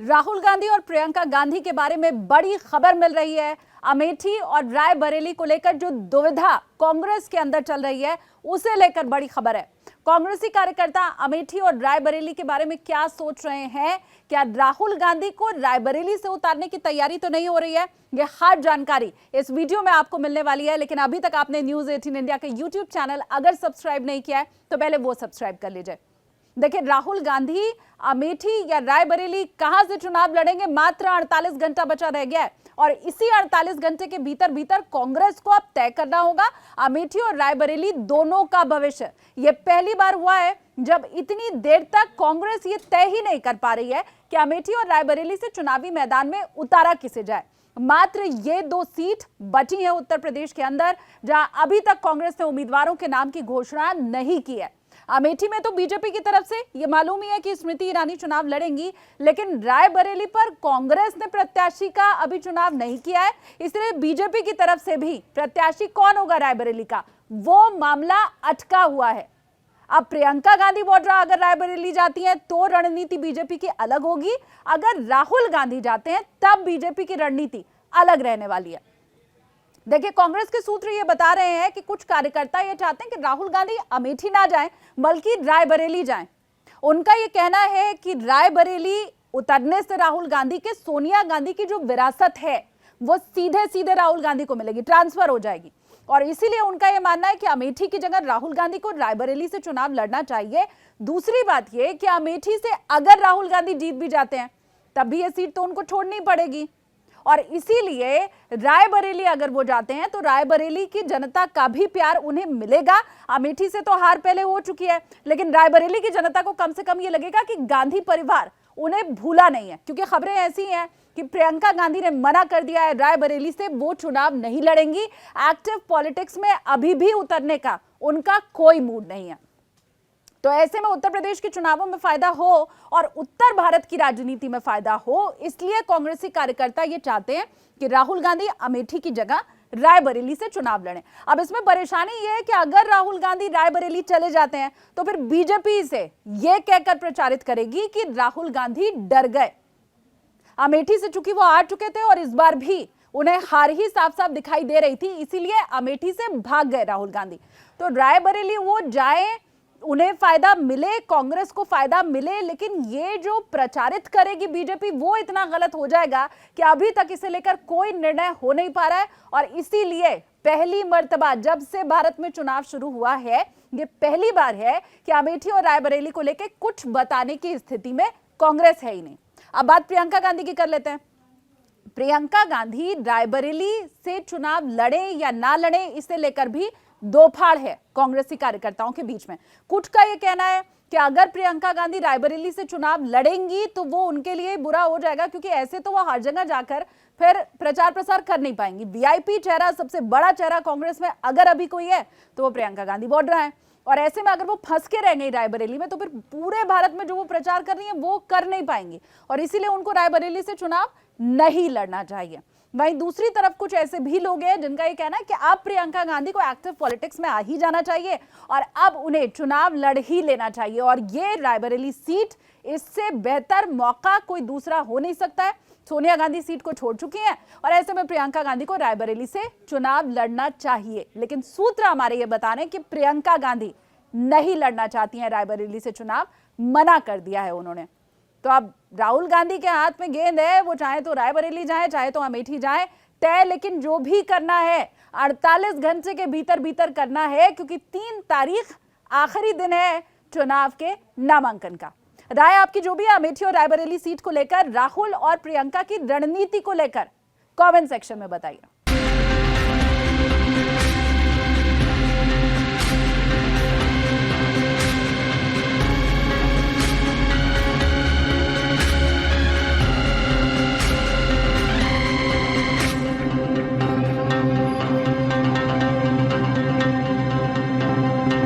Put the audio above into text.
राहुल गांधी और प्रियंका गांधी के बारे में बड़ी खबर मिल रही है। अमेठी और रायबरेली को लेकर जो दुविधा कांग्रेस के अंदर चल रही है, उसे लेकर बड़ी खबर है। कांग्रेसी कार्यकर्ता अमेठी और रायबरेली के बारे में क्या सोच रहे हैं? क्या राहुल गांधी को रायबरेली से उतारने की तैयारी तो नहीं हो रही है? ये हर जानकारी इस वीडियो में आपको मिलने वाली है। लेकिन अभी तक आपने न्यूज़ 18 इंडिया के यूट्यूब चैनल अगर सब्सक्राइब नहीं किया है तो पहले वो सब्सक्राइब कर लीजिए। देखिए, राहुल गांधी अमेठी या रायबरेली कहां से चुनाव लड़ेंगे, मात्र 48 घंटा बचा रह गया है और इसी 48 घंटे के भीतर भीतर कांग्रेस को अब तय करना होगा अमेठी और रायबरेली दोनों का भविष्य। यह पहली बार हुआ है जब इतनी देर तक कांग्रेस ये तय ही नहीं कर पा रही है कि अमेठी और रायबरेली से चुनावी मैदान में उतारा किसे जाए। मात्र ये 2 सीट बची है उत्तर प्रदेश के अंदर, जहां अभी तक कांग्रेस ने उम्मीदवारों के नाम की घोषणा नहीं की है। अमेठी में तो बीजेपी की तरफ से ये मालूम ही है कि स्मृति ईरानी चुनाव लड़ेंगी, लेकिन रायबरेली पर कांग्रेस ने प्रत्याशी का अभी चुनाव नहीं किया है, इसलिए बीजेपी की तरफ से भी प्रत्याशी कौन होगा रायबरेली का, वो मामला अटका हुआ है। अब प्रियंका गांधी वाड्रा अगर रायबरेली जाती हैं तो रणनीति बीजेपी की अलग होगी, अगर राहुल गांधी जाते हैं तब बीजेपी की रणनीति अलग रहने वाली है। देखिए, कांग्रेस के सूत्र ये बता रहे हैं कि कुछ कार्यकर्ता ये चाहते हैं कि राहुल गांधी अमेठी ना जाएं बल्कि रायबरेली जाएं। उनका ये कहना है कि रायबरेली उतरने से राहुल गांधी के सोनिया गांधी की जो विरासत है वो सीधे सीधे राहुल गांधी को मिलेगी, ट्रांसफर हो जाएगी। और इसीलिए उनका यह मानना है कि अमेठी की जगह राहुल गांधी को रायबरेली से चुनाव लड़ना चाहिए। दूसरी बात यह कि अमेठी से अगर राहुल गांधी जीत भी जाते हैं तब भी यह सीट तो उनको छोड़नी पड़ेगी और इसीलिए रायबरेली अगर वो जाते हैं तो रायबरेली की जनता का भी प्यार उन्हें मिलेगा। अमेठी से तो हार पहले हो चुकी है, लेकिन रायबरेली की जनता को कम से कम ये लगेगा कि गांधी परिवार उन्हें भूला नहीं है, क्योंकि खबरें ऐसी हैं कि प्रियंका गांधी ने मना कर दिया है रायबरेली से वो चुनाव नहीं लड़ेंगी। एक्टिव पॉलिटिक्स में अभी भी उतरने का उनका कोई मूड नहीं है। तो ऐसे में उत्तर प्रदेश के चुनावों में फायदा हो और उत्तर भारत की राजनीति में फायदा हो, इसलिए कांग्रेसी कार्यकर्ता ये चाहते हैं कि राहुल गांधी अमेठी की जगह रायबरेली से चुनाव लड़ें। अब इसमें परेशानी ये है कि अगर राहुल गांधी रायबरेली चले जाते हैं तो फिर बीजेपी से यह कहकर प्रचारित करेगी कि राहुल गांधी डर गए। अमेठी से चूंकि वो हार चुके थे और इस बार भी उन्हें हार ही साफ साफ दिखाई दे रही थी, इसीलिए अमेठी से भाग गए राहुल गांधी। तो रायबरेली वो जाए, उन्हें फायदा मिले, कांग्रेस को फायदा मिले, लेकिन ये जो प्रचारित करेगी बीजेपी वो इतना गलत हो जाएगा कि अभी तक इसे लेकर कोई निर्णय हो नहीं पा रहा है। और इसीलिए पहली मर्तबा जब से भारत में चुनाव शुरू हुआ है, ये पहली बार है कि अमेठी और रायबरेली को लेकर कुछ बताने की स्थिति में कांग्रेस है ही नहीं। अब बात प्रियंका गांधी की कर लेते हैं। प्रियंका गांधी रायबरेली से चुनाव लड़े या ना लड़े, इसे लेकर भी दो फाड़ है कांग्रेसी कार्यकर्ताओं के बीच में। कुछ का यह कहना है कि अगर प्रियंका गांधी रायबरेली से चुनाव लड़ेंगी तो वो उनके लिए बुरा हो जाएगा, क्योंकि ऐसे तो वो हर जगह जाकर फिर प्रचार प्रसार कर नहीं पाएंगी। वीआईपी चेहरा, सबसे बड़ा चेहरा कांग्रेस में अगर अभी कोई है तो वो प्रियंका गांधी वाड्रा है। और ऐसे में अगर वो फंस के रह गई रायबरेली में तो फिर पूरे भारत में जो वो प्रचार कर रही है वो कर नहीं पाएंगी, और इसीलिए उनको रायबरेली से चुनाव नहीं लड़ना चाहिए। वहीं दूसरी तरफ कुछ ऐसे भी लोग हैं जिनका ये कहना है कि अब प्रियंका गांधी को एक्टिव पॉलिटिक्स में आ ही जाना चाहिए और अब उन्हें चुनाव लड़ ही लेना चाहिए, और ये रायबरेली सीट, इससे बेहतर मौका कोई दूसरा हो नहीं सकता है। सोनिया गांधी सीट को छोड़ चुकी हैं और ऐसे में प्रियंका गांधी को रायबरेली से चुनाव लड़ना चाहिए। लेकिन सूत्र हमारे ये बता रहे हैं कि प्रियंका गांधी नहीं लड़ना चाहती हैं रायबरेली से चुनाव, मना कर दिया है उन्होंने। तो अब राहुल गांधी के हाथ में गेंद है, वो चाहे तो रायबरेली जाए चाहे तो अमेठी जाए, तय लेकिन जो भी करना है 48 घंटे के भीतर भीतर करना है, क्योंकि 3 तारीख आखिरी दिन है चुनाव के नामांकन का। राय आपकी जो भी है अमेठी और रायबरेली सीट को लेकर, राहुल और प्रियंका की रणनीति को लेकर, कमेंट सेक्शन में बताइए।